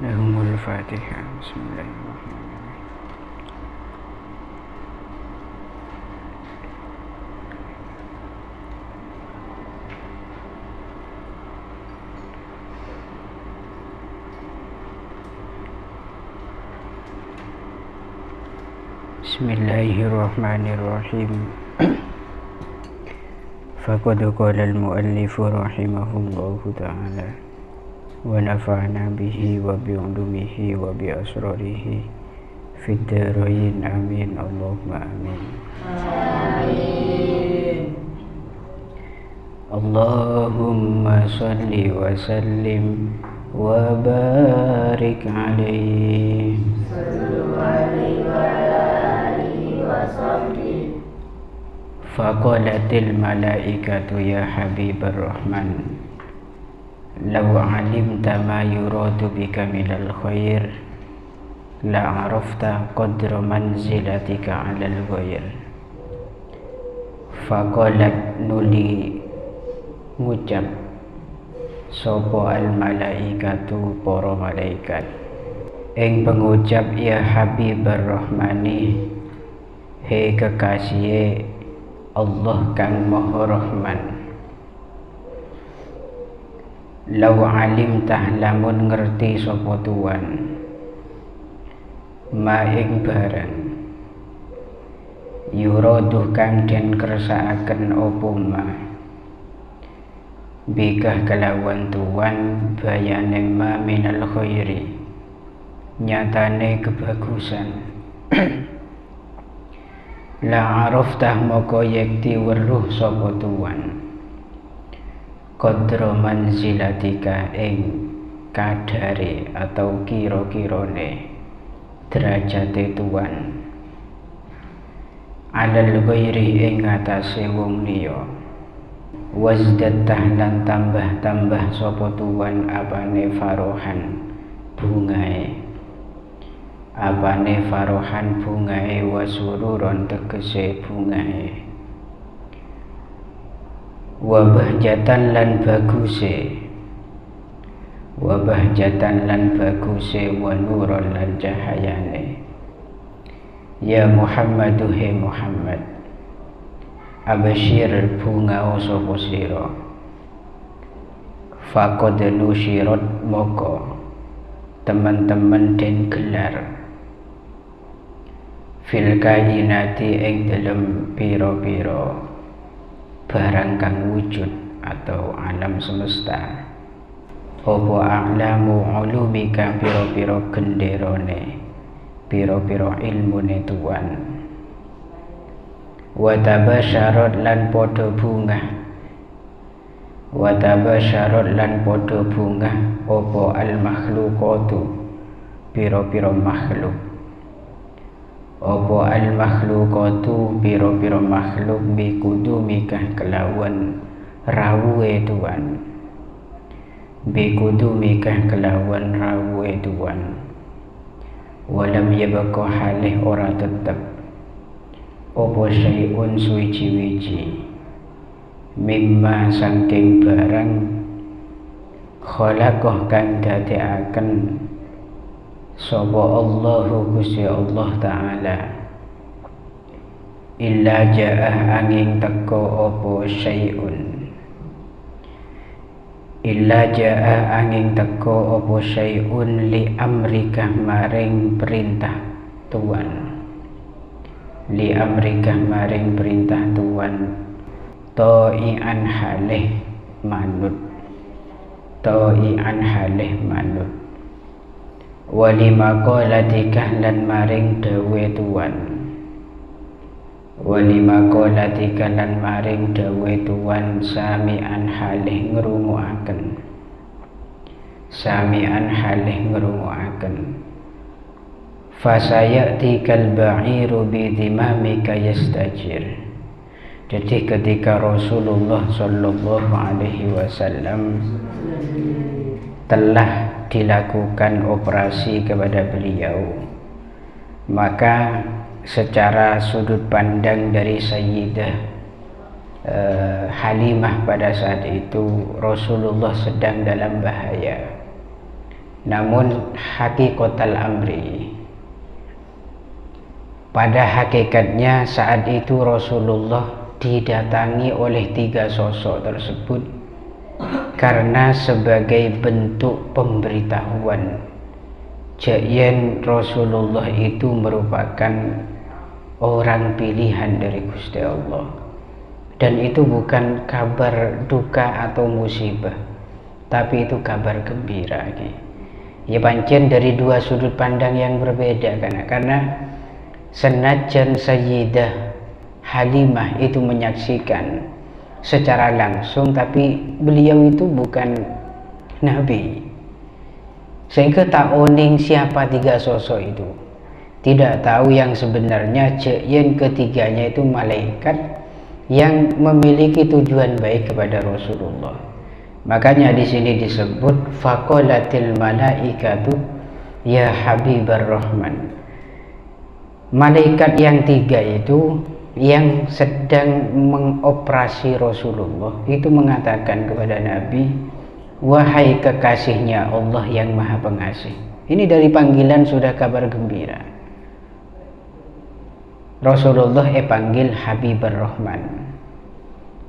Lahumul Fatihah. Bismillahirrahmanirrahim. Bismillahirrahmanirrahim. Faqad qala al-muallif rahimahullahu ta'ala wa nafa'na bihi wa bi'ulumihi wa bi asrarihi fid dharain amin Allahumma amin. Amin. Allahumma salli wa sallim wa barik alaihi sallu alaihi wa alihi wa sahbihi. Faqalatil malaikatu ya habibur rahman law alimta ma yuradu bika minal khair la arafta qadra manzilatika alal ghair. Faqalat nuli ngucap sopo al malaikatu para malaikat ing pengucap ya habibur rahmani he kekasih Allah kang maha rahman. Lau alim lamun ngerti sapa tuan ma ing barang yuradu kang den kersakaken apa ma bikah kelawan tuan bayane ma minal khairi nyatane kebagusan. La araftah moko yekti weruh sapa tuan qadra manzilatika ing kadare atau kira-kirane derajate tuan alal ghairi ing atase wong liya. Wazdatah lan tambah-tambah sapa tuan apane farohan bungae apane farohan bungae wasururon tegese bungae wabahjatan lan baguse wanuron lan cahayane. Ya Muhammadu he Muhammad abashir bunga sapa sira faqad nusyirat moko teman-teman den gelar fil kainati ing dalem pira-pira barang kang wujud atau alam semesta apa a'lamu ulumika pira-pira genderone pira-pira ilmune tuan. Wa tabasyarat lan padha bungah apa al makhluqatu pira-pira makhluk apa al makhluqatu pira-pira makhluk bi kudumika kelawan rawuhe tuan walam yabqa halih ora tetep apa syai'un suwiji-wiji mimma saking barang khalaqah kang dadekaken sapa Allahu Gusti Allah Ta'ala illa ja'ah angin teko apa syai'un li amrika maring perintah tuan ta'ian halih manut walima qolatika lan maring dawe tuan sami'an halih ngrungoaken fasayati kal ba'iru bi dimamika yastajir. Jadi ketika Rasulullah Sallallahu Alaihi Wasallam telah dilakukan operasi kepada beliau, maka secara sudut pandang dari Sayyidah Halimah pada saat itu Rasulullah sedang dalam bahaya. Namun hakikatul amri, pada hakikatnya saat itu Rasulullah didatangi oleh 3 sosok tersebut karena sebagai bentuk pemberitahuan yen Rasulullah itu merupakan orang pilihan dari Gusti Allah, dan itu bukan kabar duka atau musibah, tapi itu kabar gembira. Ya pancen dari 2 sudut pandang yang berbeda, karena senajan Sayyidah Halimah itu menyaksikan secara langsung, tapi beliau itu bukan nabi, sehingga tak oning siapa 3 sosok itu, tidak tahu yang sebenarnya yen ketiganya itu malaikat yang memiliki tujuan baik kepada Rasulullah. Makanya di sini disebut faqalatil malaikatu ya Habibar Rahman. Malaikat yang 3 itu yang sedang mengoperasi Rasulullah itu mengatakan kepada Nabi, wahai kekasihnya Allah yang maha pengasih. Ini dari panggilan sudah kabar gembira. Rasulullah panggil Habibur Rahman.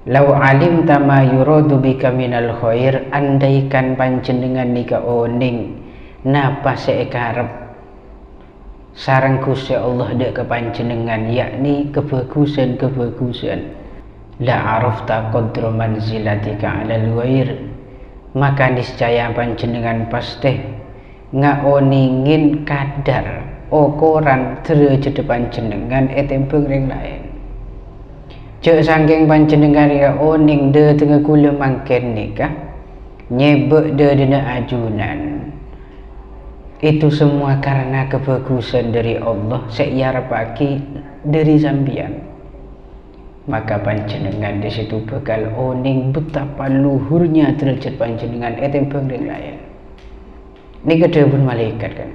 Lau alim tama yuradu bika minal khair, andaikan panjenengan nika oning napa sekarep sareng Gusti Allah dek kepanjenengan, yakni kebagusan la arafta qadra manzilatika alal ghair, maka niscaya panjenengan pasti ngaoningin kadar ukuran derajat panjenengan etembeng ring lain. Cek saking panjenengan ya oning de tengah kula mangken nikah nyebek de dina ajunan, itu semua karena kebagusan dari Allah seiyarepake dari sambian. Maka panjenengan di situ bakal oning betapa luhurnya derajat panjenengan etembeng ring lain. Ini kedawuhan malaikat kan.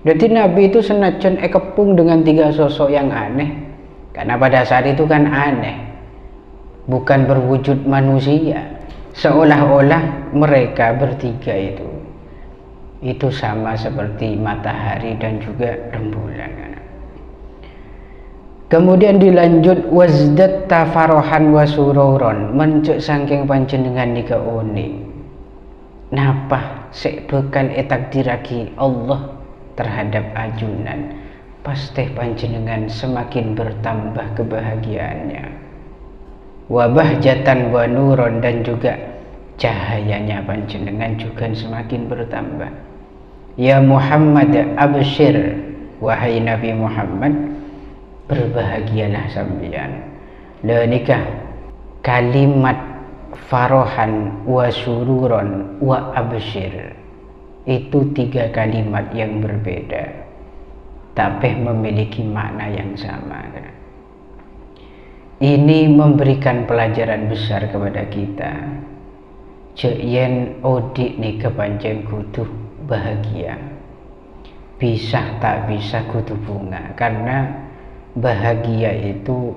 Jadi Nabi itu senajan kepung dengan 3 sosok yang aneh, karena pada saat itu kan aneh, bukan berwujud manusia, seolah-olah mereka bertiga itu sama seperti matahari dan juga rembulan. Kemudian dilanjut wazdat tafarohan wasuroron, mencuk saking panjenengan nika oning napa sek bekal takdiraki Allah terhadap ajunan, pasti panjenengan semakin bertambah kebahagiaannya. Wabah jatan wa nuron, dan juga cahayanya panjenengan juga semakin bertambah. Ya Muhammad absyir, wahai Nabi Muhammad berbahagialah sampeyan. La nikah kalimat farohan wa sururon wa absyir itu 3 kalimat yang berbeda, tapi memiliki makna yang sama. Ini memberikan pelajaran besar kepada kita. Cek yen odik nih kepancen kudu bahagia, bisa tak bisa kudu bunga, karena bahagia itu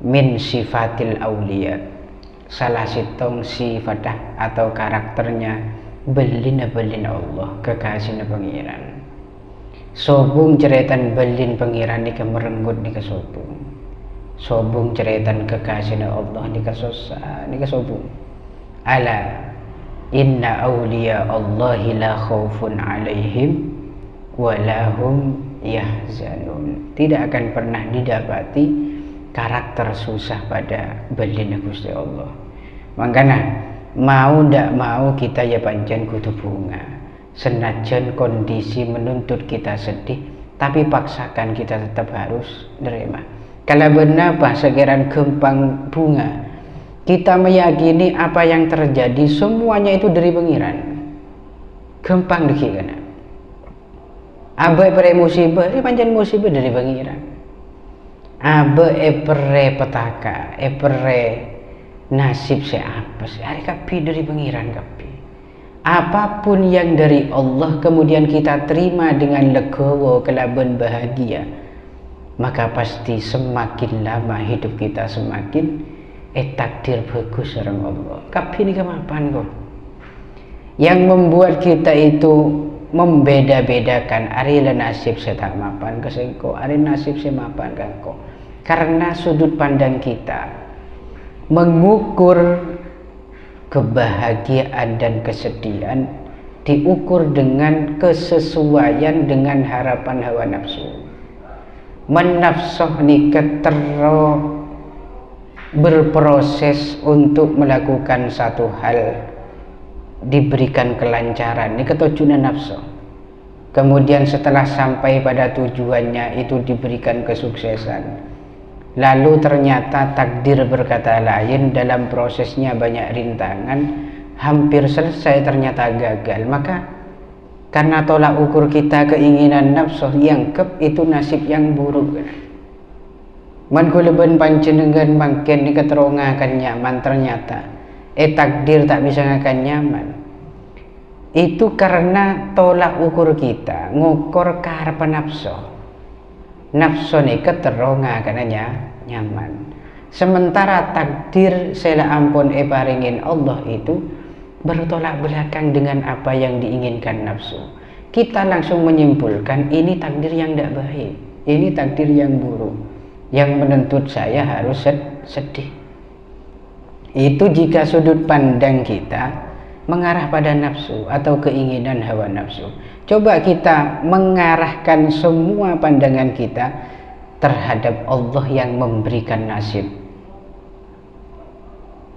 min sifatil aulia, salah sitong sifatah atau karakternya belin Allah, kekasihna pengiran. Sobung ceretan belin pengiran nika merenggut nika sobung, sobung ceretan kekasihna Allah nika sosa nika sobung. Ala inna awliya Allahi la khaufun alaihim walahum yahzanun. Tidak akan pernah didapati karakter susah pada belina Gusti Allah. Makanya mau ndak mau kita ya pancen kudu bunga, senajan kondisi menuntut kita sedih, tapi paksakan kita tetap harus nerima. Kalau benar sekiran gempang bunga, kita meyakini apa yang terjadi semuanya itu dari pengiran. Gampang dikit kan. Abai pere musibah, pancen musibah dari pengiran. Abai pere petaka, pere nasib seapes, hari kapi dari pengiran kapi. Apapun yang dari Allah kemudian kita terima dengan legowo, kelaban bahagia, maka pasti semakin lama hidup kita semakin takdir bagus sareng Allah. Kapi ini kemapan kok. yang membuat kita itu membeda-bedakan ari nasib setak mapan kesengko, ari nasib semapan kangko, karena sudut pandang kita mengukur kebahagiaan dan kesedihan diukur dengan kesesuaian dengan harapan hawa nafsu. Menafsuh nikah berproses untuk melakukan satu hal, diberikan kelancaran, ini ketujuan nafsu. Kemudian setelah sampai pada tujuannya itu diberikan kesuksesan. Lalu ternyata takdir berkata lain, dalam prosesnya banyak rintangan, hampir selesai ternyata gagal. Maka karena tolak ukur kita keinginan nafsu yang itu nasib yang buruk. Man kuleben panjenengan mangken diketerongakan nyaman, ternyata takdir tak bisa ngakan nyaman. Itu karena tolak ukur kita ngukur karepan nafsu. Nafsu ni keterongakan nyaman. Sementara takdir sela ampun paringin Allah itu bertolak belakang dengan apa yang diinginkan nafsu. Kita langsung menyimpulkan ini takdir yang tidak baik, ini takdir yang buruk, yang menuntut saya harus sedih. Itu jika sudut pandang kita mengarah pada nafsu atau keinginan hawa nafsu. Coba kita mengarahkan semua pandangan kita terhadap Allah yang memberikan nasib.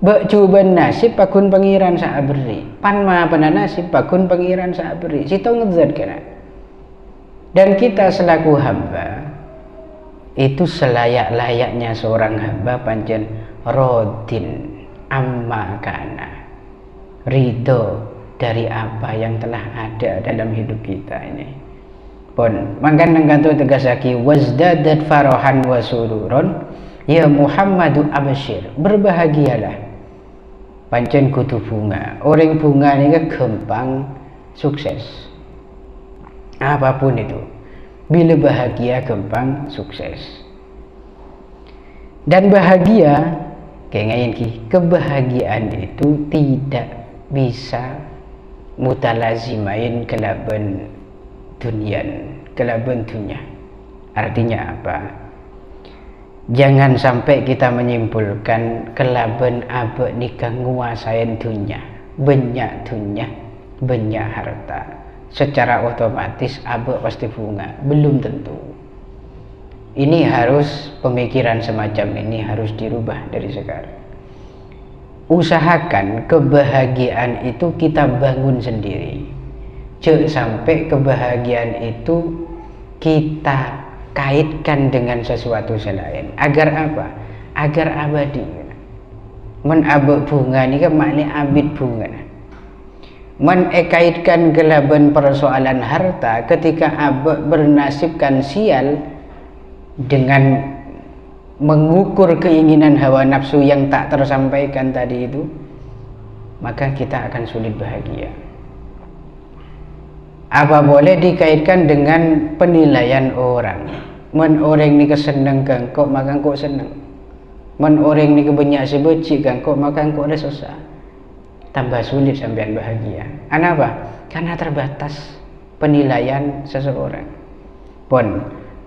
Coba nasib pakun pengiran saat beri, panma pada nasib pakun pengiran saat beri. Situ ngezat kena. Dan kita selaku hamba itu selayak-layaknya seorang hamba pancen rodin amma kana, ridho dari apa yang telah ada dalam hidup kita ini. Pun mangkan nenggantu tegasaki wazdadat farahan wa sururun ya Muhammadu absyir, berbahagialah pancen kutu bunga. Orang bunga ini gampang sukses, apapun itu, bila bahagia gampang sukses. Dan bahagia kayak ngayin ki, kebahagiaan itu tidak bisa mutalazimain kelaban dunian, kelaban dunia. Artinya apa? Jangan sampai kita menyimpulkan kelaban abek nikah nguasain dunia, banyak dunia, banyak harta, secara otomatis abek pasti bunga. Belum tentu. Ini harus, pemikiran semacam ini harus dirubah dari sekarang. Usahakan kebahagiaan itu kita bangun sendiri. Jangan sampai kebahagiaan itu kita kaitkan dengan sesuatu selain. Agar apa? Agar abadi. Men abek bunga ini kan maknanya abid bunga. Men kaitkan kelaban persoalan harta ketika abek bernasibkan sial dengan mengukur keinginan hawa nafsu yang tak tersampaikan tadi itu, maka kita akan sulit bahagia. Apa boleh dikaitkan dengan penilaian orang. Men orang ni kesenang kan kok maka kok senang. Men orang ni kebanyak sebeci kan kok maka kok ada susah. Tambah sulit sampean bahagia. Kenapa? Karena terbatas penilaian seseorang. Pun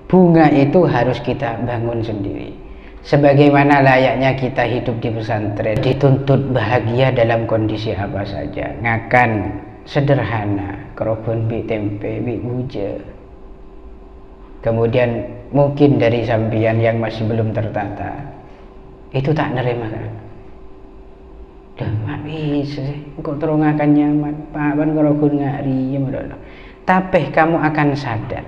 bunga itu harus kita bangun sendiri. Sebagaimana layaknya kita hidup di pesantren, dituntut bahagia dalam kondisi apa saja. Ngakan sederhana, kerobon bi tempe, bi buja. Kemudian mungkin dari sambian yang masih belum tertata, itu tak nerima kan? Dah mak bisa sih, kok terungakan nyaman, papan kerobon ngari, tapi kamu akan sadar.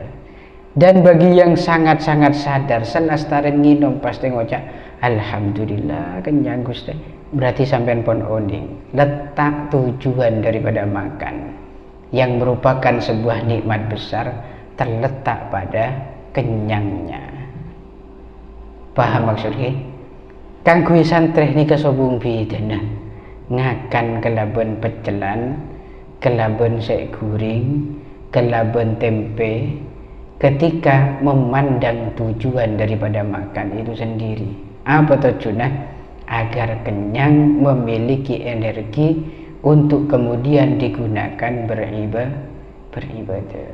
Dan bagi yang sangat-sangat sadar, selastaren nginum pasti ngocak alhamdulillah kenyang Gusti. Berarti sampean pon oning. Letak tujuan daripada makan yang merupakan sebuah nikmat besar terletak pada kenyangnya. Paham maksudnya? Kang kuwi santreh nika sobung bidana. Ngakan kelaban pecelan, kelaban sek guring, kelaban tempe. Ketika memandang tujuan daripada makan itu sendiri, apa tujuannya? Agar kenyang, memiliki energi untuk kemudian digunakan beribadah.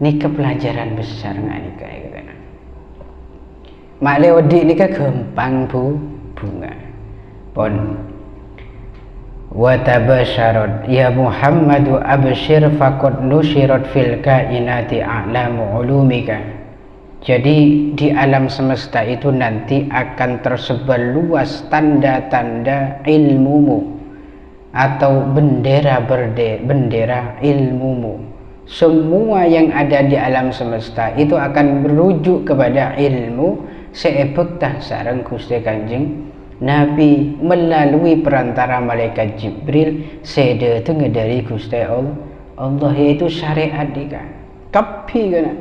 Ini pelajaran besar nggak nih kayak Makle odi ini gampang bunga. Pon wa tabasyarat ya Muhammadu absyir faqad nusyirat fil kainati a'lamu ulumika. Jadi di alam semesta itu nanti akan tersebar luas tanda-tanda ilmumu atau bendera ilmumu. Semua yang ada di alam semesta itu akan merujuk kepada ilmu seebek sareng Gusti Kanjeng Nabi melalui perantara malaikat Jibril sedateng dari Gusti Allah, yaitu syariat dika kapi kana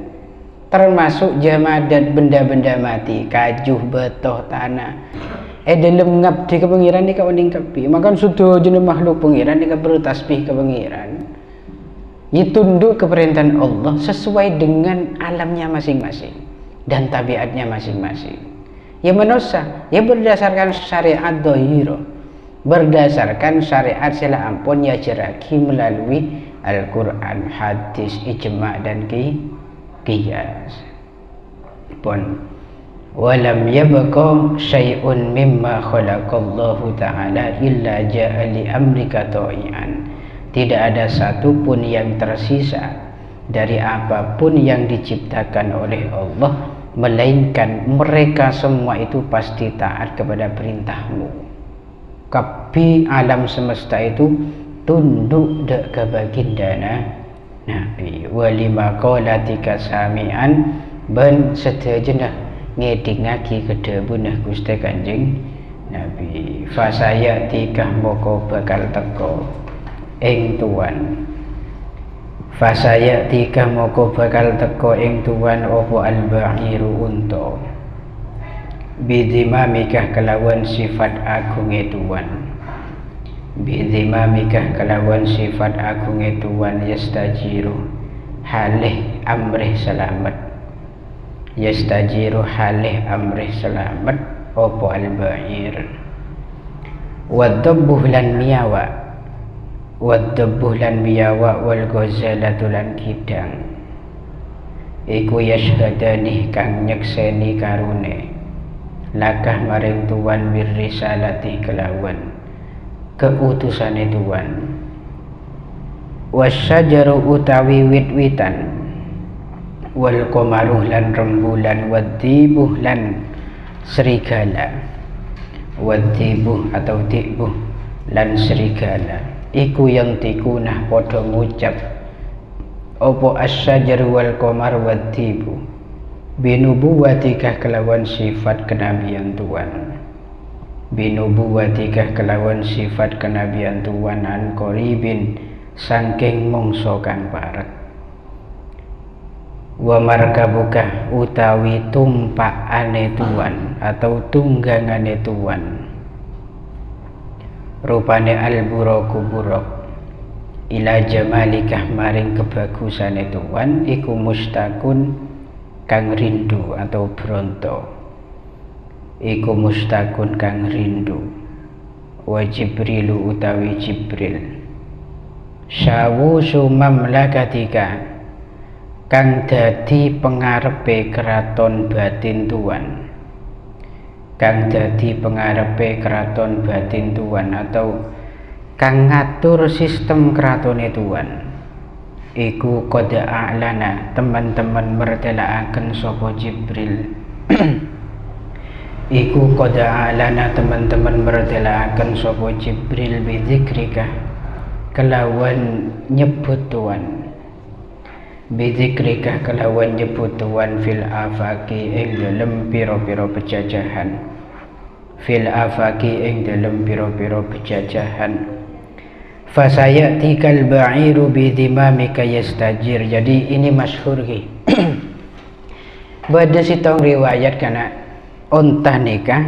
termasuk jamadat benda-benda mati kajuh betoh tanah dalam ngabdi ke pengiran dika wanding kapi makan sudah jenis makhluk pengiran dika bertasbih ke pengiran ditunduk ke perintahan Allah sesuai dengan alamnya masing-masing dan tabiatnya masing-masing. Ya manusia, ya berdasarkan syariat dohiro, berdasarkan syariat sila ampun ya jeraki melalui Al-Quran, hadis, ijma' dan qiyas. Pun walam yabqa syai'un mimma khalaqallahu ta'ala illa ja'a li amrika ta'i'an. Tidak ada satupun yang tersisa dari apapun yang diciptakan oleh Allah, melainkan mereka semua itu pasti taat kepada perintahmu. Kapi alam semesta itu tunduk dek ke baginda Nabi. Walima qalatika sami'an ben setejenah ngedingaki kedebunah Gusti Kanjeng Nabi. Fasaya tikah moko bakal teko ing tuan. Fasaya tika moko bakal teko ing tuan opo al-ba'iru unta bidhimamikah kelawan sifat agunge tuan. Bidhimamikah kelawan sifat agunge tuan yastajiru halih amrih selamat. Yastajiru halih amrih selamat opo al-ba'ir. Wadabbuh lan miyawa wadabbuh lan biyawa wal ghazalatu lan kidang iku yashhadani kang nyekseni karune lakah maring tuan birrisalati kelawan keutusane tuan. Wasyajaru utawi wit-witan wal qamaruh lan rembulan wadibuh lan serigala. Wadibuh atau dibuh lan serigala iku yang tikunah podo ngucap opo asyajar wal qamar wadibu binubuwatikah kelawan sifat kenabian tuan. Binubuwatikah kelawan sifat kenabian tuan an qoribin sangking mongso kang parek. Wa markabukah utawi tumpakane tuan atau tunggangane tuan rupane al-buraku buruk ila jamalikah maring kebagusane tuan iku mustakun kang rindu atau bronto iku mustakun kang rindu. Wa jibrilu utawi jibril syawusu mamlakatika kang dadi pengarepe keraton batin tuan. Kang dadi pengarepe keraton batin tuan atau kang ngatur sistem keratone tuan iku qad a'lana teman-teman mertelaaken sapa Jibril. Iku qad a'lana teman-teman mertelaaken sapa Jibril bidzikrika kelawan nyebut tuan. Bidzikrika kelawan nyebut tuan fil afaki ing dalem pira-pira pejajahan. Fil afaki ing dalem pira-pira pejajahan. Fasayatikal ba'iru bidhimamika yastajir. Jadi ini masyhur ki. Bada sitong riwayat kana unta nikah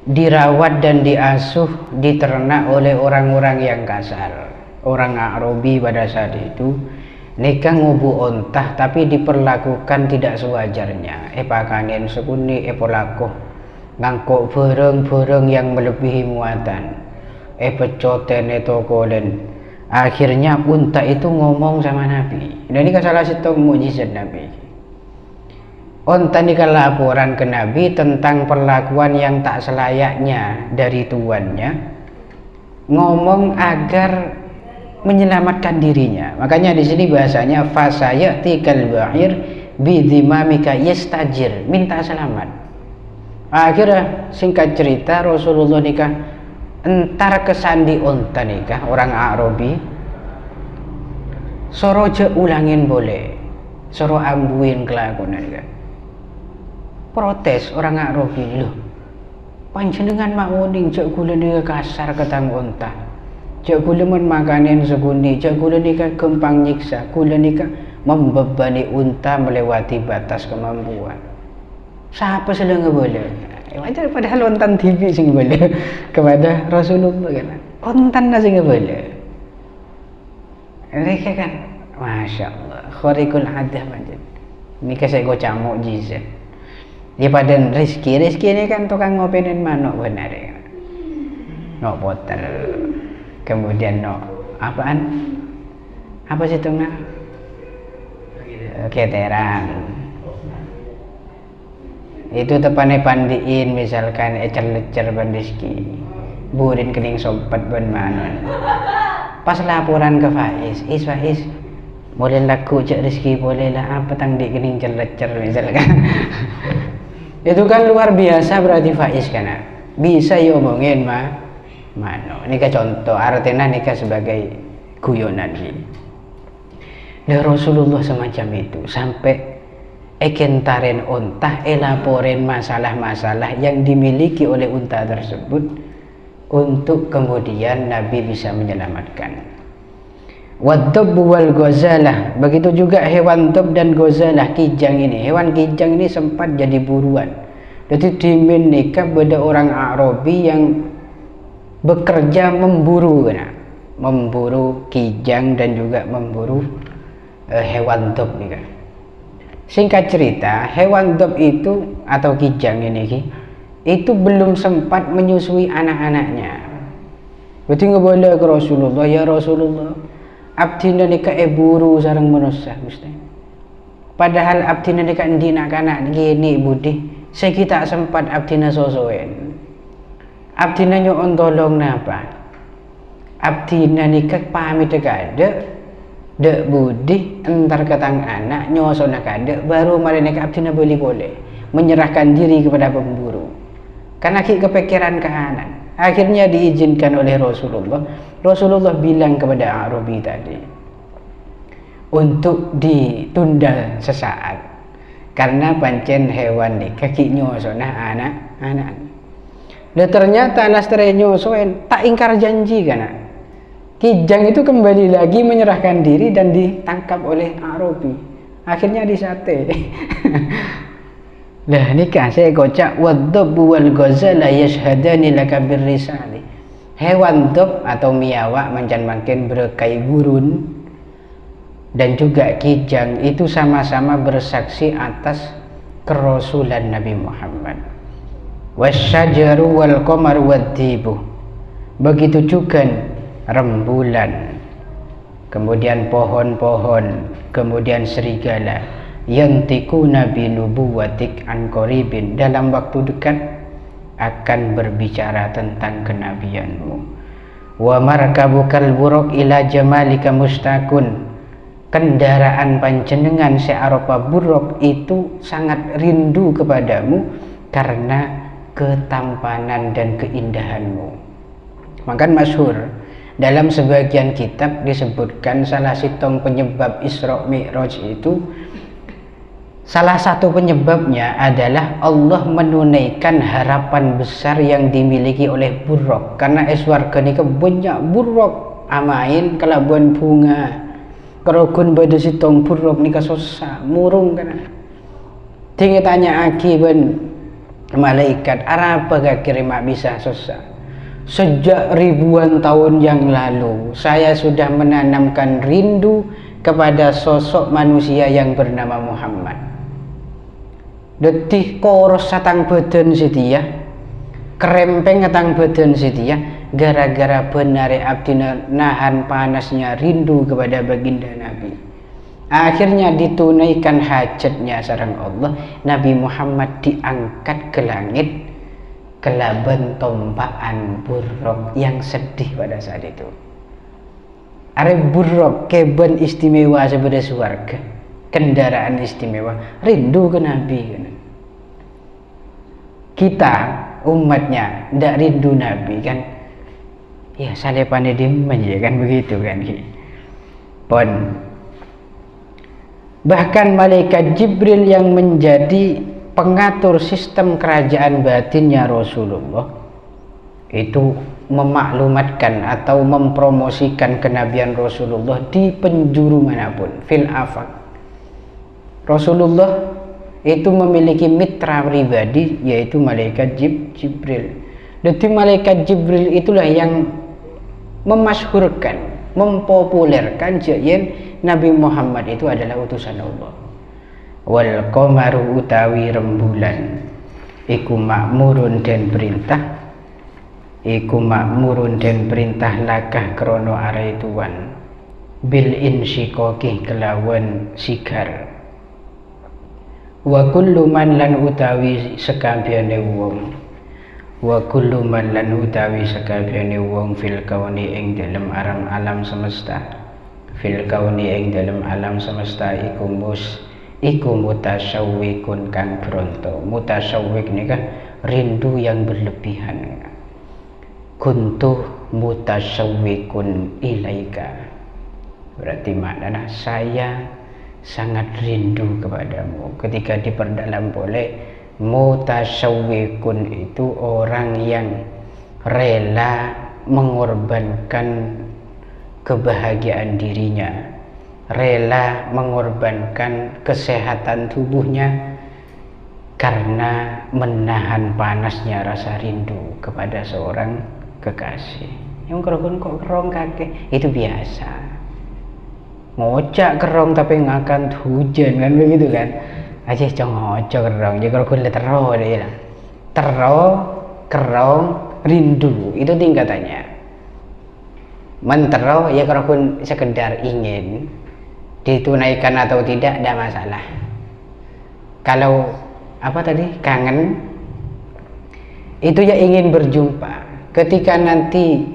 dirawat dan diasuh diternak oleh orang-orang yang kasar. Orang Arabi pada saat itu nikah ngubu ontah tapi diperlakukan tidak sewajarnya. Pakanen sekuni polaku ngangkok bareng-bareng yang melebihi muatan. pecotene toko dan akhirnya unta itu ngomong sama Nabi. Dan ini salah satu mukjizat Nabi. Unta ini kan laporan ke Nabi tentang perlakuan yang tak selayaknya dari tuannya, ngomong agar menyelamatkan dirinya. Makanya di sini bahasanya fasayatikal ba'ir bidhimamika yastajir, minta selamat. Akhirnya singkat cerita Rasulullah nikah entar kesandi unta nikah orang Arabi, soro je ulangin boleh, soro ambuin kelakuan nikah. Protes orang Arabi, loh panjenengan makmuning cek kula nika kasar ketang unta, cek kula men makanin seguni, cek kula nika gampang nyiksa, kula nika membebani unta melewati batas kemampuan. Siapa sudah boleh? Wajar padahal ontan TV sing boleh kepada Rasulullah kan. Ontan sing boleh. Mereka kan, masya Allah, khariqul adah macam. Ini kasih gocak mukjizat. Di padan Rizki ini kan tukang ngopenin manuk benar ya. Nok potel. Kemudian nok apaan? Apa sih itu nak? Keteran. Itu tepane pandiin misalkan ecer-lecer ban Rizki. Burin kening sompet ban manun. Pas laporan ke Faiz, boleh laku cek Rizki boleh lah apa tang di kening cer-lecer misalkan. Itu kan luar biasa berarti Faiz kan, bisa diomongin mano. Ini kan contoh, artinya nikah sebagai guyonan sih. Dan Rasulullah semacam itu sampai ekentaren unta, elaporin masalah-masalah yang dimiliki oleh unta tersebut untuk kemudian Nabi bisa menyelamatkan. Wadab wal ghazalah, begitu juga hewan dab dan ghazalah, kijang ini. Hewan kijang ini sempat jadi buruan. Jadi dimiliki pada orang Arabi yang bekerja memburu kijang dan juga memburu hewan dab nih. Singkat cerita, hewan dab itu atau kijang ini itu belum sempat menyusui anak-anaknya. Berarti ngeboleh ke Rasulullah, ya Rasulullah, abdina nika buru sareng manusia mesti. Padahal abdina nika ndina kana gini budi, saya kita sempat abdina sosoen. Abdina nyon tolong napa? Abdina nika pamit dekade, dek budi entar ketang anak nyosona kade baru mari nika abdina boleh menyerahkan diri kepada pemburu. Karena kepikiran kahanan. Akhirnya diizinkan oleh Rasulullah. Rasulullah bilang kepada Arabi tadi untuk ditunda sesaat karena pancen hewan nih kaki nyosona anak-anak. Dan ternyata lastare nyosoen tak ingkar janji kan. Kijang itu kembali lagi menyerahkan diri dan ditangkap oleh Arabi. Akhirnya disate. Lah nikah saya kocak wadab wal ghazala yashhadani laka birrisali. Hewan dab atau miawak mancan makin berkai gurun dan juga kijang itu sama-sama bersaksi atas kerasulan Nabi Muhammad. Wasyajaru wal qamar wad-dibu. Begitu juga rembulan, kemudian pohon-pohon, kemudian serigala yantiku nabi nubuwatik an qaribin, dalam waktu dekat akan berbicara tentang kenabianmu. Wa markabukal buruk ila jamalika mustakun, kendaraan panjenengan searupa buruk itu sangat rindu kepadamu karena ketampanan dan keindahanmu. Maka masyhur dalam sebagian kitab disebutkan salah satu penyebab Isra Mi'raj itu, salah satu penyebabnya adalah Allah menunaikan harapan besar yang dimiliki oleh buruk. Karena warga ini banyak buruk amain kelabuan bunga kerokun pada sitong buruk nika susah murung kan. Tinggi tanya aki ben malaikat apa gak kirim bisa susah. Sejak ribuan tahun yang lalu saya sudah menanamkan rindu kepada sosok manusia yang bernama Muhammad. Detih koros satang badan setia, kerempeng atang badan setia, gara-gara benar abdi nahan panasnya rindu kepada baginda Nabi. Akhirnya ditunaikan hajatnya sareng Allah. Nabi Muhammad diangkat ke langit kelaban tompaan Burraq yang sedih pada saat itu. Are Burraq keben istimewa sebagai surga, kendaraan istimewa, rindu ke Nabi. Kita umatnya ndak rindu Nabi kan, ya salepane demen ya kan, begitu kan. Pon bahkan malaikat Jibril yang menjadi pengatur sistem kerajaan batinnya Rasulullah itu memaklumatkan atau mempromosikan kenabian Rasulullah di penjuru manapun, fil afaq. Rasulullah itu memiliki mitra pribadi yaitu malaikat Jibril. Jadi malaikat Jibril itulah yang memasyhurkan, mempopulerkan yen Nabi Muhammad itu adalah utusan Allah. Wal qamaru utawi rembulan iku makmurun den perintah, iku makmurun den perintah lakah krono are tuan bil insyiqaqi kelawan sigar. Wa kullu man lan utawi sekabehane wong, wa kullu man lan utawi sekabehane wong fil kauni ing dalem alam semesta, fil kauni ing dalem alam semesta iku mutasyawwikun kang bronto. Mutasyawwik nika rindu yang berlebihan. Kuntu mutasyawwikun ilaika, berarti maknanya saya sangat rindu kepadamu. Ketika diperdalam boleh mutasyawwikun itu orang yang rela mengorbankan kebahagiaan dirinya, rela mengorbankan kesehatan tubuhnya karena menahan panasnya rasa rindu kepada seorang kekasih. Yang kok kerong kakek itu biasa. Ngocak kerong tapi ngakan hujan kan, begitu kan. Aja ngocak kerong jadi kalau kulit tero dia lah. Tero kerong rindu itu tingkatannya. Mentero ya kalau pun sekedar ingin ditunaikan atau tidak ada masalah. Kalau apa tadi kangen itu ya ingin berjumpa. Ketika nanti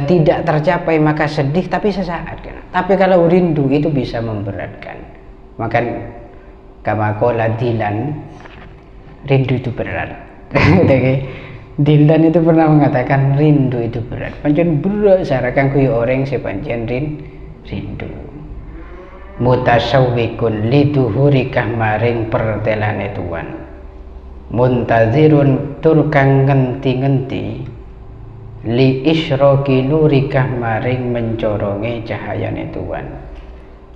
tidak tercapai maka sedih tapi sesaat kan. Tapi kalau rindu itu bisa memberatkan. Maka kama qala Dilan, rindu itu berat. Dilan itu pernah mengatakan rindu itu berat. Pancen berat sarakan kuwi orang sepancen rindu. Mutasyawwikun liduhurikah maring pertelane tuan. Muntazirun turkang ngenti-ngenti li isyraqi nurikah maring mencoronge cahayane tuan.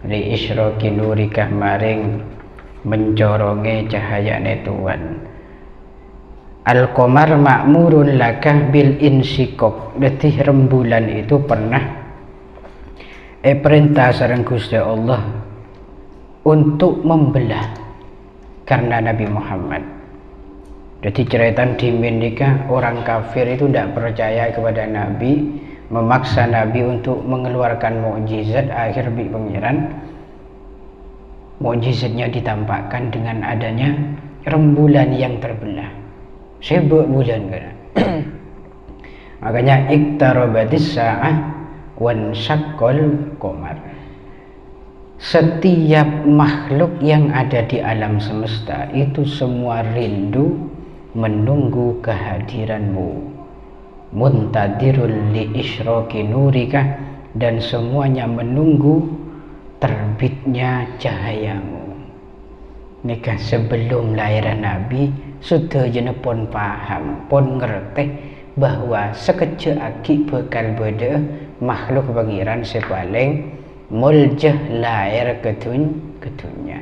Li isyraqi nurikah maring mencoronge cahayane tuan. Al-qamar ma'murun lakah bil insyiqaq. Letih rembulan itu pernah perintah sareng Gusti Allah untuk membelah karena Nabi Muhammad. Jadi cerita di nikah orang kafir itu tidak percaya kepada Nabi, memaksa Nabi untuk mengeluarkan mukjizat. Akhir bi pengiran mukjizatnya ditampakkan dengan adanya rembulan yang terbelah. Sebab bulan kan. Makanya iktarabatis sa'ah wan syaqqal qamar. Setiap makhluk yang ada di alam semesta itu semua rindu menunggu kehadiranmu. Muntadirul li isyraqi nurika, dan semuanya menunggu terbitnya cahayamu. Nikah sebelum lahiran Nabi sudah jenis pun paham, pun ngerti bahwa sekejap aki bakal beda makhluk pengiran sepaling muljah lahir ke dunia.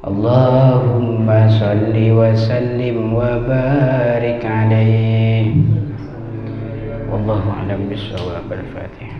Allahumma salli wa sallim wa barik alaihi. Wallahu a'lam bishawab. Al-Fatihah.